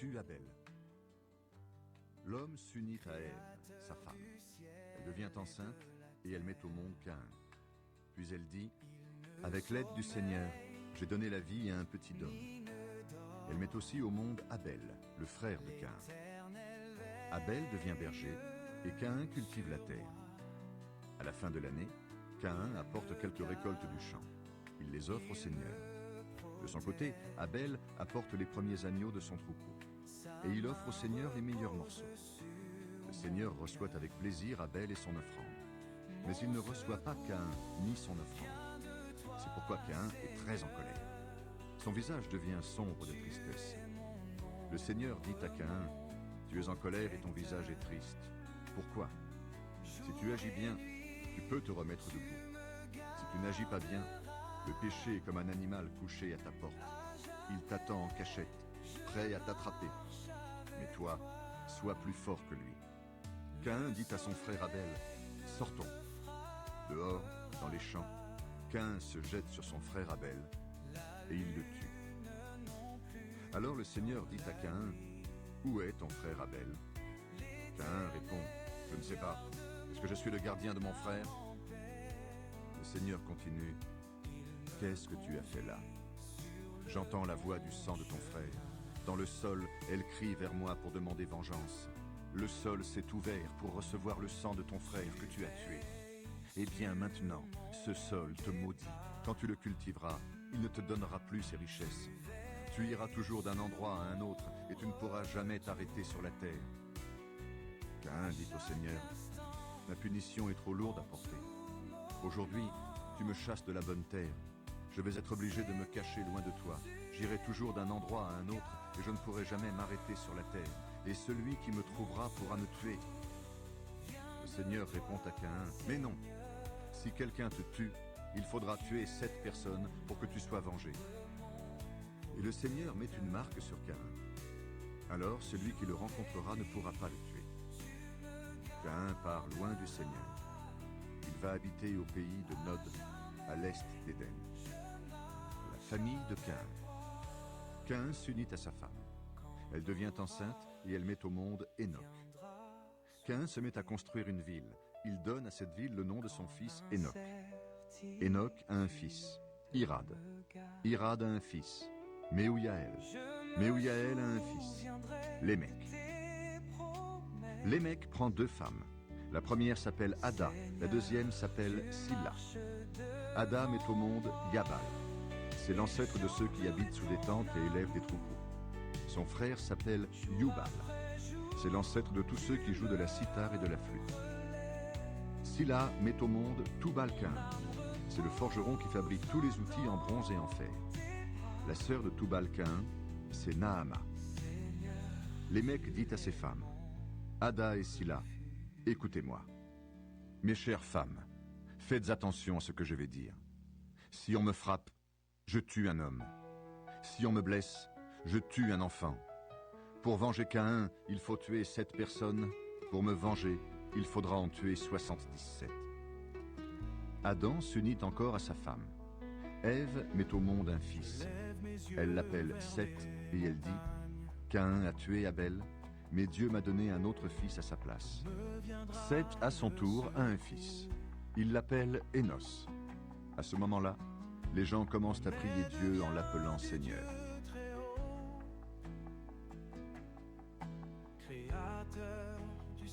tue Abel. L'homme s'unit à Ève, sa femme. Elle devient enceinte et elle met au monde Caïn. Puis elle dit, « Avec l'aide du Seigneur, j'ai donné la vie à un petit homme. » Elle met aussi au monde Abel, le frère de Caïn. Abel devient berger et Caïn cultive la terre. À la fin de l'année, Caïn apporte quelques récoltes du champ. Il les offre au Seigneur. De son côté, Abel apporte les premiers agneaux de son troupeau. Et il offre au Seigneur les meilleurs morceaux. Le Seigneur reçoit avec plaisir Abel et son offrande. Mais il ne reçoit pas Caïn ni son offrande. C'est pourquoi Caïn est très en colère. Son visage devient sombre de tristesse. Le Seigneur dit à Caïn, « Tu es en colère et ton visage est triste. Pourquoi? Si tu agis bien, tu peux te remettre debout. Si tu n'agis pas bien, le péché est comme un animal couché à ta porte. Il t'attend en cachette, prêt à t'attraper. Mais toi, sois plus fort que lui. » Caïn dit à son frère Abel, « Sortons. » Dehors, dans les champs, Caïn se jette sur son frère Abel et il le tue. Alors le Seigneur dit à Caïn, « Où est ton frère Abel ?» Caïn répond, « Je ne sais pas. Est-ce que je suis le gardien de mon frère ?» Le Seigneur continue, « Qu'est-ce que tu as fait là? J'entends la voix du sang de ton frère. Dans le sol, elle crie vers moi pour demander vengeance. Le sol s'est ouvert pour recevoir le sang de ton frère que tu as tué. Eh bien maintenant, ce sol te maudit. Quand tu le cultiveras, il ne te donnera plus ses richesses. Tu iras toujours d'un endroit à un autre et tu ne pourras jamais t'arrêter sur la terre. » Caïn dit au Seigneur, « Ma punition est trop lourde à porter. Aujourd'hui, tu me chasses de la bonne terre. Je vais être obligé de me cacher loin de toi. J'irai toujours d'un endroit à un autre et je ne pourrai jamais m'arrêter sur la terre. Et celui qui me trouvera pourra me tuer. » Le Seigneur répond à Caïn, « Mais non. Si quelqu'un te tue, il faudra tuer 7 personnes pour que tu sois vengé. » Et le Seigneur met une marque sur Caïn. Alors celui qui le rencontrera ne pourra pas le tuer. Caïn part loin du Seigneur. Il va habiter au pays de Nod, à l'est d'Éden. La famille de Caïn. Caïn s'unit à sa femme. Elle devient enceinte et elle met au monde Enoch. Caïn se met à construire une ville. Il donne à cette ville le nom de son fils Enoch. Enoch a un fils, Irad. Irad a un fils, Mehujaël. Mehujaël a un fils, Lémec. Lémec prend 2 femmes. La première s'appelle Ada, la deuxième s'appelle Silla. Ada met au monde Yabal. C'est l'ancêtre de ceux qui habitent sous des tentes et élèvent des troupeaux. Son frère s'appelle Yubal. C'est l'ancêtre de tous ceux qui jouent de la cithare et de la flûte. Silla met au monde Tubal-Caïn. C'est le forgeron qui fabrique tous les outils en bronze et en fer. La sœur de Tubal-Caïn, c'est Naama. Lémec dit à ses femmes, « Ada et Silla, écoutez-moi. Mes chères femmes, faites attention à ce que je vais dire. Si on me frappe, je tue un homme. Si on me blesse, je tue un enfant. Pour venger Caïn, il faut tuer 7 personnes. Pour me venger, il faudra en tuer 77. » Adam s'unit encore à sa femme. Ève met au monde un fils. Elle l'appelle Seth et elle dit, « Caïn a tué Abel, mais Dieu m'a donné un autre fils à sa place. » Seth, à son tour, a un fils. Il l'appelle Énos. À ce moment-là, les gens commencent à prier Dieu en l'appelant Seigneur.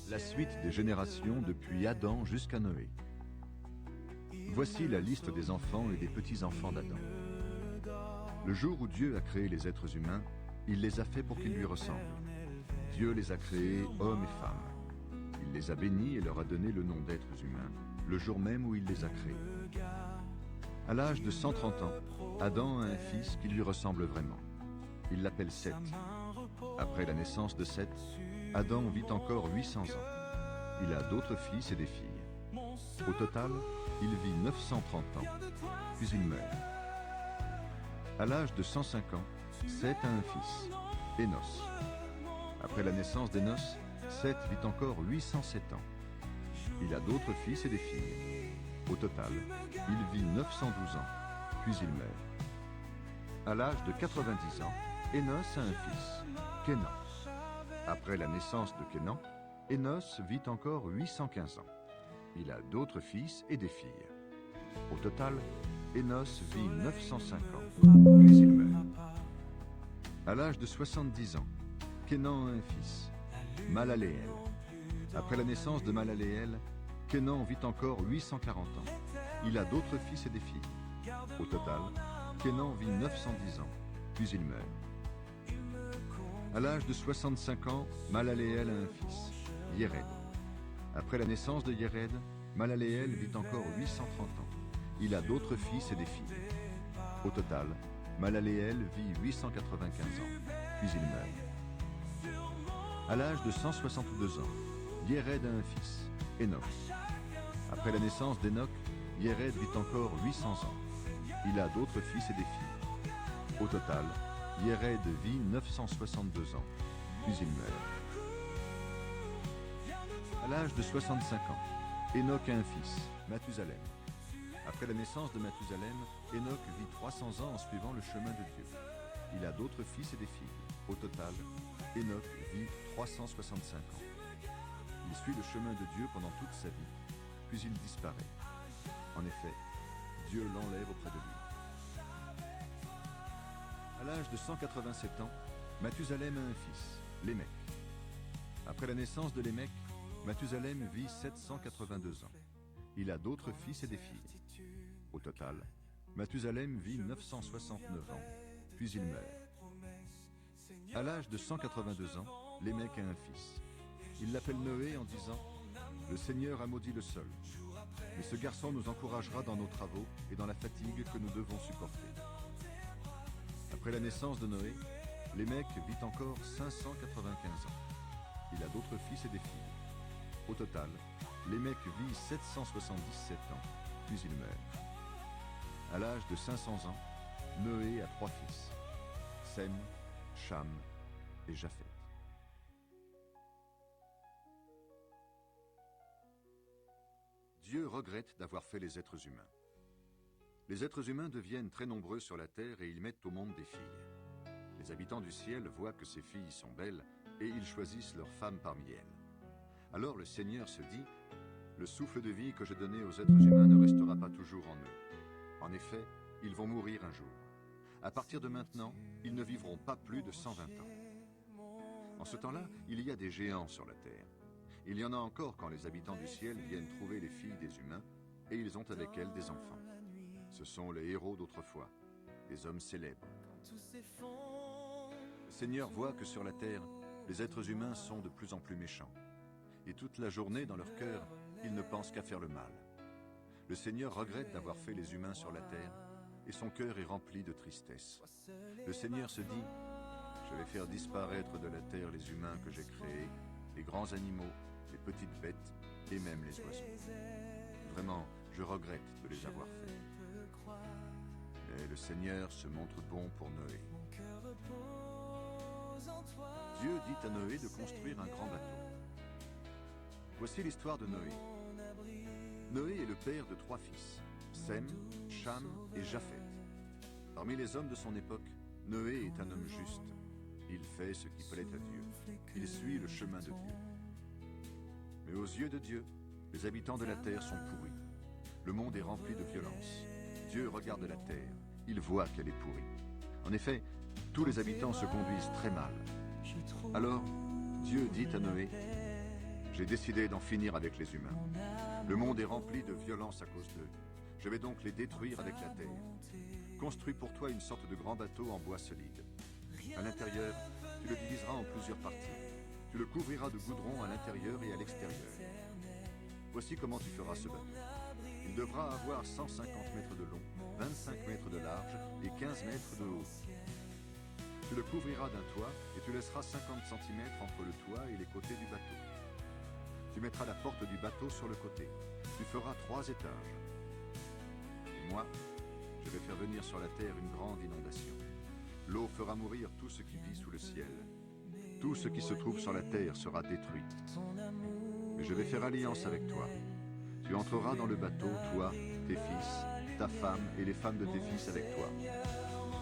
La suite des générations depuis Adam jusqu'à Noé. Voici la liste des enfants et des petits-enfants d'Adam. Le jour où Dieu a créé les êtres humains, il les a faits pour qu'ils lui ressemblent. Dieu les a créés hommes et femmes. Il les a bénis et leur a donné le nom d'êtres humains, le jour même où il les a créés. À l'âge de 130 ans, Adam a un fils qui lui ressemble vraiment. Il l'appelle Seth. Après la naissance de Seth, Adam vit encore 800 ans. Il a d'autres fils et des filles. Au total, il vit 930 ans, puis il meurt. À l'âge de 105 ans, Seth a un fils, Énos. Après la naissance d'Énos, Seth vit encore 807 ans. Il a d'autres fils et des filles. Au total, il vit 912 ans, puis il meurt. À l'âge de 90 ans, Énos a un fils, Kénan. Après la naissance de Kénan, Énos vit encore 815 ans. Il a d'autres fils et des filles. Au total, Énos vit 905 ans, puis il meurt. À l'âge de 70 ans, Kénan a un fils, Malaléel. Après la naissance de Malaléel, Kénan vit encore 840 ans. Il a d'autres fils et des filles. Au total, Kénan vit 910 ans, puis il meurt. À l'âge de 65 ans, Malaléel a un fils, Yéred. Après la naissance de Yéred, Malaléel vit encore 830 ans. Il a d'autres fils et des filles. Au total, Malaléel vit 895 ans, puis il meurt. À l'âge de 162 ans, Yéred a un fils, Enoch. Après la naissance d'Enoch, Yéred vit encore 800 ans. Il a d'autres fils et des filles. Au total, Yéred vit 962 ans, puis il meurt. À l'âge de 65 ans, Enoch a un fils, Mathusalem. Après la naissance de Mathusalem, Enoch vit 300 ans en suivant le chemin de Dieu. Il a d'autres fils et des filles. Au total, Enoch vit 365 ans. Il suit le chemin de Dieu pendant toute sa vie, puis il disparaît. En effet, Dieu l'enlève auprès de lui. À l'âge de 187 ans, Mathusalem a un fils, Lémec. Après la naissance de Lémec, Mathusalem vit 782 ans. Il a d'autres fils et des filles. Au total, Mathusalem vit 969 ans, puis il meurt. À l'âge de 182 ans, Lémec a un fils. Il l'appelle Noé en disant « Le Seigneur a maudit le sol. Mais ce garçon nous encouragera dans nos travaux et dans la fatigue que nous devons supporter. » Après la naissance de Noé, Lémec vit encore 595 ans. Il a d'autres fils et des filles. Au total, Lémec vit 777 ans, puis il meurt. À l'âge de 500 ans, Noé a 3 fils, Sem, Cham et Japheth. Dieu regrette d'avoir fait les êtres humains. Les êtres humains deviennent très nombreux sur la terre et ils mettent au monde des filles. Les habitants du ciel voient que ces filles sont belles et ils choisissent leurs femmes parmi elles. Alors le Seigneur se dit, « Le souffle de vie que je donnais aux êtres humains ne restera pas toujours en eux. En effet, ils vont mourir un jour. À partir de maintenant, ils ne vivront pas plus de 120 ans. » En ce temps-là, il y a des géants sur la terre. Il y en a encore quand les habitants du ciel viennent trouver les filles des humains et ils ont avec elles des enfants. Ce sont les héros d'autrefois, des hommes célèbres. Le Seigneur voit que sur la terre, les êtres humains sont de plus en plus méchants. Et toute la journée, dans leur cœur, ils ne pensent qu'à faire le mal. Le Seigneur regrette d'avoir fait les humains sur la terre et son cœur est rempli de tristesse. Le Seigneur se dit, « Je vais faire disparaître de la terre les humains que j'ai créés, les grands animaux, les petites bêtes et même les oiseaux. Vraiment, je regrette de les avoir faits. » Mais le Seigneur se montre bon pour Noé. Dieu dit à Noé de construire un grand bateau. Voici l'histoire de Noé. Noé est le père de 3 fils, Sem, Cham et Japheth. Parmi les hommes de son époque, Noé est un homme juste. Il fait ce qui plaît à Dieu. Il suit le chemin de Dieu. Mais aux yeux de Dieu, les habitants de la terre sont pourris. Le monde est rempli de violence. Dieu regarde la terre. Il voit qu'elle est pourrie. En effet, tous les habitants se conduisent très mal. Alors, Dieu dit à Noé, « J'ai décidé d'en finir avec les humains. Le monde est rempli de violence à cause d'eux. Je vais donc les détruire avec la terre. Construis pour toi une sorte de grand bateau en bois solide. À l'intérieur, tu le diviseras en plusieurs parties. Tu le couvriras de goudron à l'intérieur et à l'extérieur. Voici comment tu feras ce bateau. Il devra avoir 150 mètres de long, 25 mètres de large et 15 mètres de haut. Tu le couvriras d'un toit et tu laisseras 50 cm entre le toit et les côtés du bateau. Tu mettras la porte du bateau sur le côté. Tu feras 3 étages. Et moi, je vais faire venir sur la terre une grande inondation. L'eau fera mourir tout ce qui vit sous le ciel. Tout ce qui se trouve sur la terre sera détruit. Mais je vais faire alliance avec toi. Tu entreras dans le bateau, toi, tes fils, ta femme et les femmes de tes fils avec toi.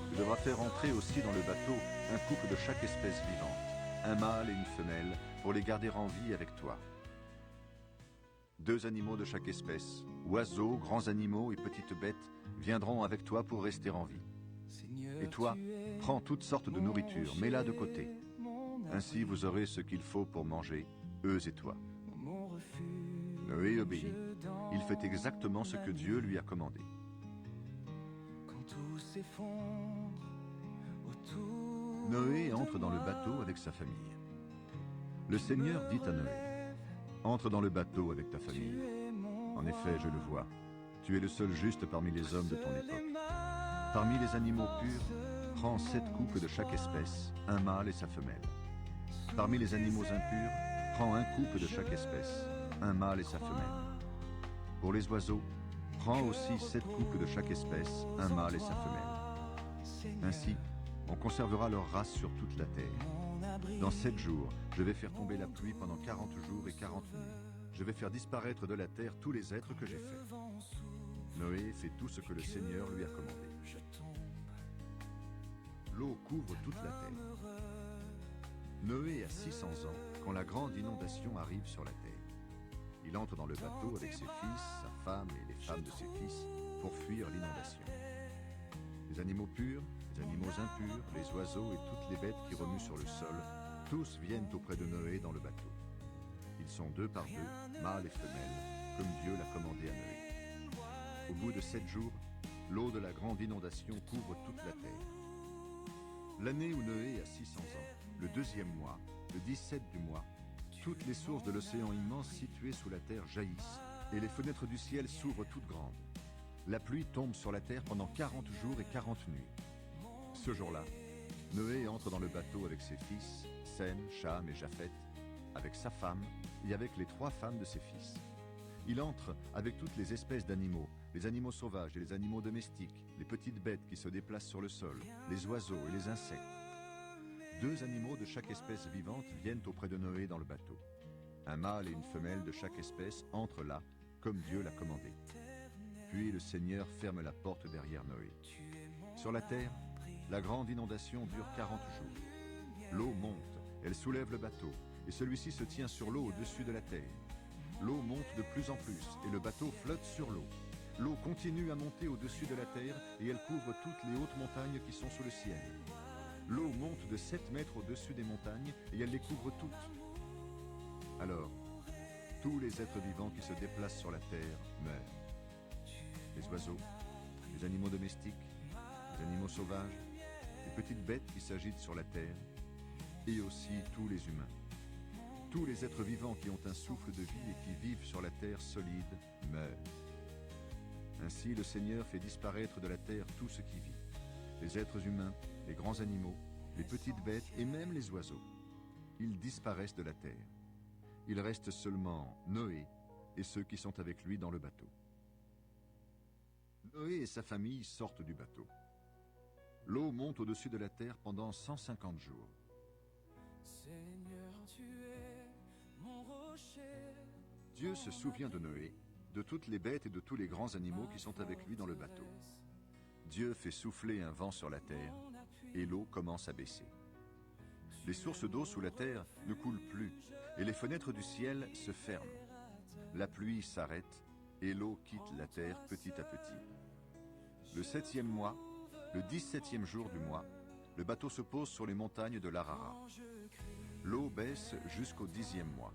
Tu devras faire entrer aussi dans le bateau un couple de chaque espèce vivante. un mâle et une femelle, pour les garder en vie avec toi. 2 animaux de chaque espèce, oiseaux, grands animaux et petites bêtes, viendront avec toi pour rester en vie. Et toi, prends toutes sortes de nourriture, mets-la de côté. Ainsi vous aurez ce qu'il faut pour manger, eux et toi. Noé obéit. Il fait exactement ce que Dieu lui a commandé. Noé entre dans le bateau avec sa famille. Le Seigneur dit à Noé, « Entre dans le bateau avec ta famille. En effet, je le vois, tu es le seul juste parmi les hommes de ton époque. Parmi les animaux purs, prends 7 couples de chaque espèce, un mâle et sa femelle. Parmi les animaux impurs, prends un couple de chaque espèce, un mâle et sa femelle. Pour les oiseaux, prends aussi 7 couples de chaque espèce, un mâle et sa femelle. Ainsi, on conservera leur race sur toute la terre. Dans 7 jours, je vais faire tomber la pluie pendant 40 jours et 40 nuits. Je vais faire disparaître de la terre tous les êtres que j'ai faits. » Noé fait tout ce que le Seigneur lui a commandé. L'eau couvre toute la terre. Noé a 600 ans quand la grande inondation arrive sur la terre. Il entre dans le bateau avec ses fils, sa femme et les femmes de ses fils pour fuir l'inondation. Les animaux purs, les animaux impurs, les oiseaux et toutes les bêtes qui remuent sur le sol, tous viennent auprès de Noé dans le bateau. Ils sont 2 par 2, mâles et femelles, comme Dieu l'a commandé à Noé. Au bout de 7 jours, l'eau de la grande inondation couvre toute la terre. L'année où Noé a 600 ans, le 2e mois, le 17 du mois, toutes les sources de l'océan immense situé sous la terre jaillissent, et les fenêtres du ciel s'ouvrent toutes grandes. La pluie tombe sur la terre pendant 40 jours et 40 nuits. Ce jour-là, Noé entre dans le bateau avec ses fils, Sem, Cham et Japheth, avec sa femme et avec les 3 femmes de ses fils. Il entre avec toutes les espèces d'animaux, les animaux sauvages et les animaux domestiques, les petites bêtes qui se déplacent sur le sol, les oiseaux et les insectes. 2 animaux de chaque espèce vivante viennent auprès de Noé dans le bateau. Un mâle et une femelle de chaque espèce entrent là, comme Dieu l'a commandé. Puis le Seigneur ferme la porte derrière Noé. Sur la terre, la grande inondation dure 40 jours. L'eau monte, elle soulève le bateau, et celui-ci se tient sur l'eau au-dessus de la terre. L'eau monte de plus en plus, et le bateau flotte sur l'eau. L'eau continue à monter au-dessus de la terre, et elle couvre toutes les hautes montagnes qui sont sous le ciel. L'eau monte de 7 mètres au-dessus des montagnes, et elle les couvre toutes. Alors, tous les êtres vivants qui se déplacent sur la terre meurent. Les oiseaux, les animaux domestiques, les animaux sauvages, les petites bêtes qui s'agitent sur la terre, et aussi tous les humains. Tous les êtres vivants qui ont un souffle de vie et qui vivent sur la terre solide meurent. Ainsi, le Seigneur fait disparaître de la terre tout ce qui vit. Les êtres humains, les grands animaux, les petites bêtes et même les oiseaux. Ils disparaissent de la terre. Il reste seulement Noé et ceux qui sont avec lui dans le bateau. Noé et sa famille sortent du bateau. L'eau monte au-dessus de la terre pendant 150 jours. Seigneur, tu es mon rocher. Dieu se souvient de Noé, de toutes les bêtes et de tous les grands animaux qui sont avec lui dans le bateau. Dieu fait souffler un vent sur la terre et l'eau commence à baisser. Les sources d'eau sous la terre ne coulent plus et les fenêtres du ciel se ferment. La pluie s'arrête et l'eau quitte la terre petit à petit. Le 7e mois, le 17e jour du mois, le bateau se pose sur les montagnes de l'Ararat. L'eau baisse jusqu'au 10e mois.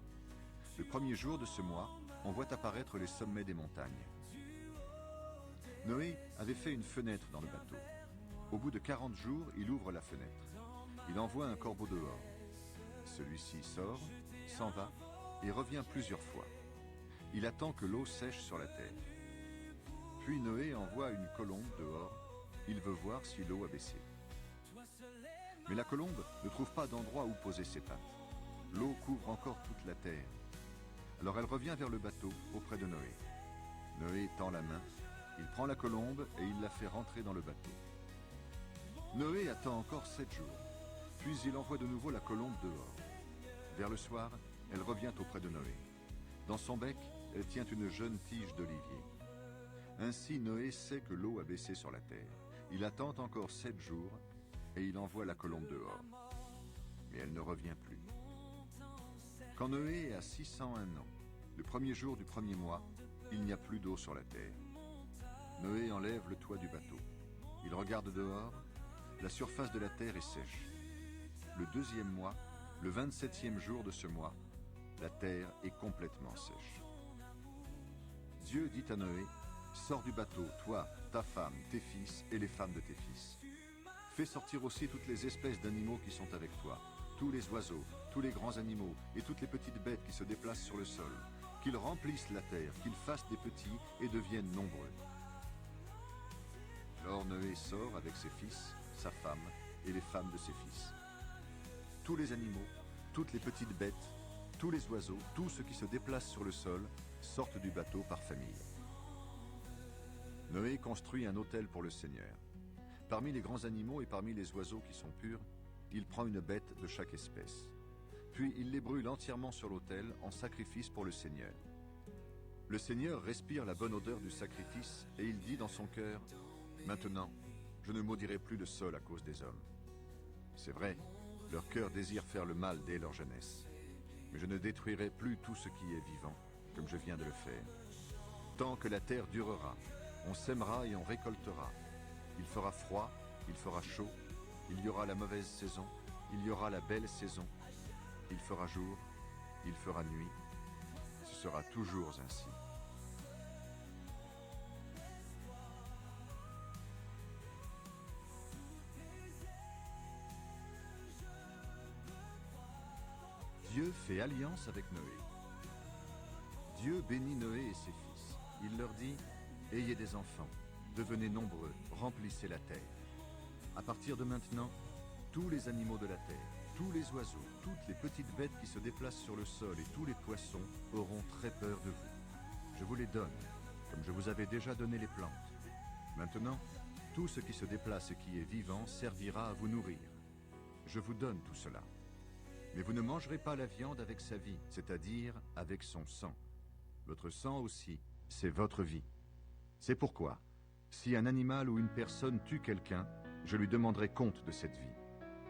Le 1er jour de ce mois, on voit apparaître les sommets des montagnes. Noé avait fait une fenêtre dans le bateau. Au bout de 40 jours, il ouvre la fenêtre. Il envoie un corbeau dehors. Celui-ci sort, s'en va et revient plusieurs fois. Il attend que l'eau sèche sur la terre. Puis Noé envoie une colombe dehors. Il veut voir si l'eau a baissé. Mais la colombe ne trouve pas d'endroit où poser ses pattes. L'eau couvre encore toute la terre. Alors elle revient vers le bateau auprès de Noé. Noé tend la main, il prend la colombe et il la fait rentrer dans le bateau. Noé attend encore 7 jours, puis il envoie de nouveau la colombe dehors. Vers le soir, elle revient auprès de Noé. Dans son bec, elle tient une jeune tige d'olivier. Ainsi Noé sait que l'eau a baissé sur la terre. Il attend encore 7 jours et il envoie la colombe dehors. mais elle ne revient plus. Quand Noé a 601 ans, le premier jour du premier mois, il n'y a plus d'eau sur la terre. Noé enlève le toit du bateau. Il regarde dehors, la surface de la terre est sèche. Le deuxième mois, le 27e jour de ce mois, la terre est complètement sèche. Dieu dit à Noé, sors du bateau, toi, ta femme, tes fils et les femmes de tes fils. Fais sortir aussi toutes les espèces d'animaux qui sont avec toi, tous les oiseaux, tous les grands animaux et toutes les petites bêtes qui se déplacent sur le sol, qu'ils remplissent la terre, qu'ils fassent des petits et deviennent nombreux. Alors Noé sort avec ses fils, sa femme et les femmes de ses fils. Tous les animaux, toutes les petites bêtes, tous les oiseaux, tous ceux qui se déplacent sur le sol, sortent du bateau par famille. Noé construit un autel pour le Seigneur. Parmi les grands animaux et parmi les oiseaux qui sont purs, il prend une bête de chaque espèce. Puis il les brûle entièrement sur l'autel en sacrifice pour le Seigneur. Le Seigneur respire la bonne odeur du sacrifice et il dit dans son cœur, « Maintenant, je ne maudirai plus le sol à cause des hommes. » C'est vrai, leur cœur désire faire le mal dès leur jeunesse. Mais je ne détruirai plus tout ce qui est vivant, comme je viens de le faire. Tant que la terre durera, on sèmera et on récoltera. Il fera froid, il fera chaud, il y aura la mauvaise saison, il y aura la belle saison. Il fera jour, il fera nuit. Ce sera toujours ainsi. Dieu fait alliance avec Noé. Dieu bénit Noé et ses fils. Il leur dit, « Ayez des enfants, devenez nombreux, remplissez la terre. À partir de maintenant, tous les animaux de la terre, tous les oiseaux, toutes les petites bêtes qui se déplacent sur le sol et tous les poissons auront très peur de vous. Je vous les donne, comme je vous avais déjà donné les plantes. Maintenant, tout ce qui se déplace et qui est vivant servira à vous nourrir. Je vous donne tout cela. Mais vous ne mangerez pas la viande avec sa vie, c'est-à-dire avec son sang. Votre sang aussi, c'est votre vie. C'est pourquoi, si un animal ou une personne tue quelqu'un, je lui demanderai compte de cette vie.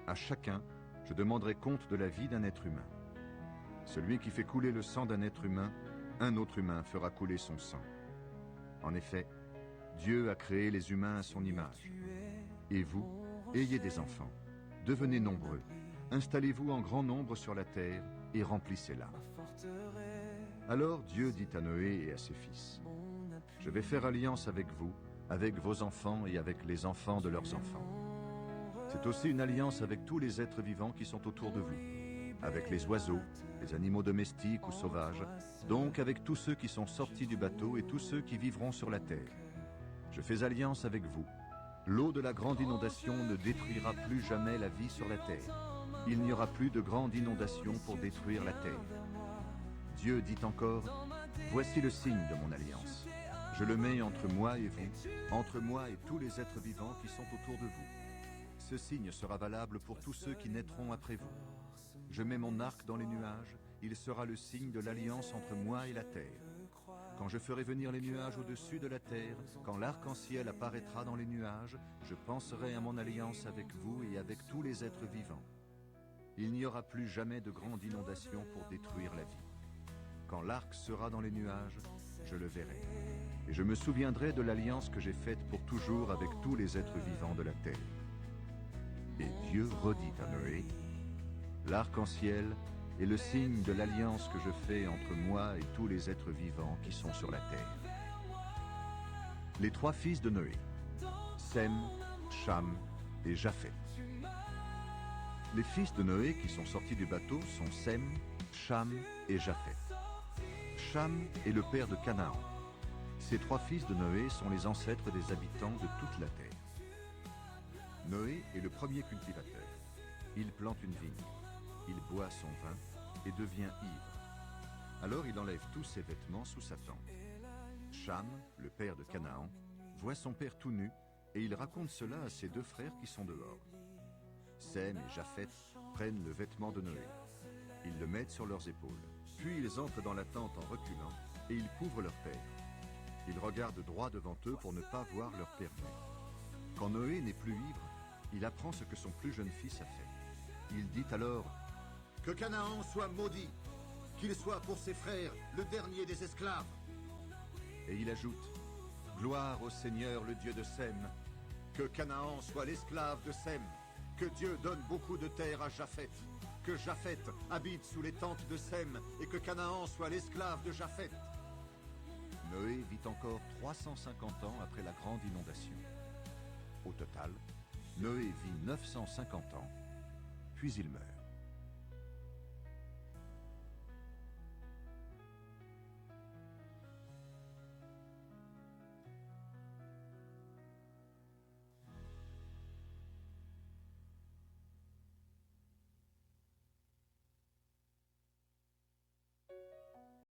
À chacun, je demanderai compte de la vie d'un être humain. Celui qui fait couler le sang d'un être humain, un autre humain fera couler son sang. En effet, Dieu a créé les humains à son image. Et vous, ayez des enfants, devenez nombreux, installez-vous en grand nombre sur la terre et remplissez-la. Alors Dieu dit à Noé et à ses fils, « Je vais faire alliance avec vous, avec vos enfants et avec les enfants de leurs enfants. C'est aussi une alliance avec tous les êtres vivants qui sont autour de vous, avec les oiseaux, les animaux domestiques ou sauvages, donc avec tous ceux qui sont sortis du bateau et tous ceux qui vivront sur la terre. Je fais alliance avec vous. L'eau de la grande inondation ne détruira plus jamais la vie sur la terre. Il n'y aura plus de grande inondation pour détruire la terre. Dieu dit encore, « Voici le signe de mon alliance. Je le mets entre moi et vous, entre moi et tous les êtres vivants qui sont autour de vous. Ce signe sera valable pour tous ceux qui naîtront après vous. Je mets mon arc dans les nuages, il sera le signe de l'alliance entre moi et la terre. Quand je ferai venir les nuages au-dessus de la terre, quand l'arc-en-ciel apparaîtra dans les nuages, je penserai à mon alliance avec vous et avec tous les êtres vivants. Il n'y aura plus jamais de grande inondation pour détruire la vie. Quand l'arc sera dans les nuages, je le verrai. Et je me souviendrai de l'alliance que j'ai faite pour toujours avec tous les êtres vivants de la terre. » Et Dieu redit à Noé, « L'arc-en-ciel est le signe de l'alliance que je fais entre moi et tous les êtres vivants qui sont sur la terre. » Les trois fils de Noé, Sem, Cham et Japheth. Les fils de Noé qui sont sortis du bateau sont Sem, Cham et Japheth. Cham est le père de Canaan. Ces trois fils de Noé sont les ancêtres des habitants de toute la terre. Noé est le premier cultivateur. Il plante une vigne, il boit son vin et devient ivre. Alors il enlève tous ses vêtements sous sa tente. Cham, le père de Canaan, voit son père tout nu et il raconte cela à ses deux frères qui sont dehors. Sem et Japheth prennent le vêtement de Noé. Ils le mettent sur leurs épaules. Puis ils entrent dans la tente en reculant et ils couvrent leur père. Ils regardent droit devant eux pour ne pas voir leur père nu. Quand Noé n'est plus ivre, il apprend ce que son plus jeune fils a fait. Il dit alors, Que Canaan soit maudit, qu'il soit pour ses frères le dernier des esclaves. Et il ajoute, gloire au Seigneur le Dieu de Sem, que Canaan soit l'esclave de Sem, que Dieu donne beaucoup de terre à Japheth, que Japheth habite sous les tentes de Sem, et que Canaan soit l'esclave de Japheth. Noé vit encore 350 ans après la grande inondation. Au total, Noé vit 950 ans, puis il meurt.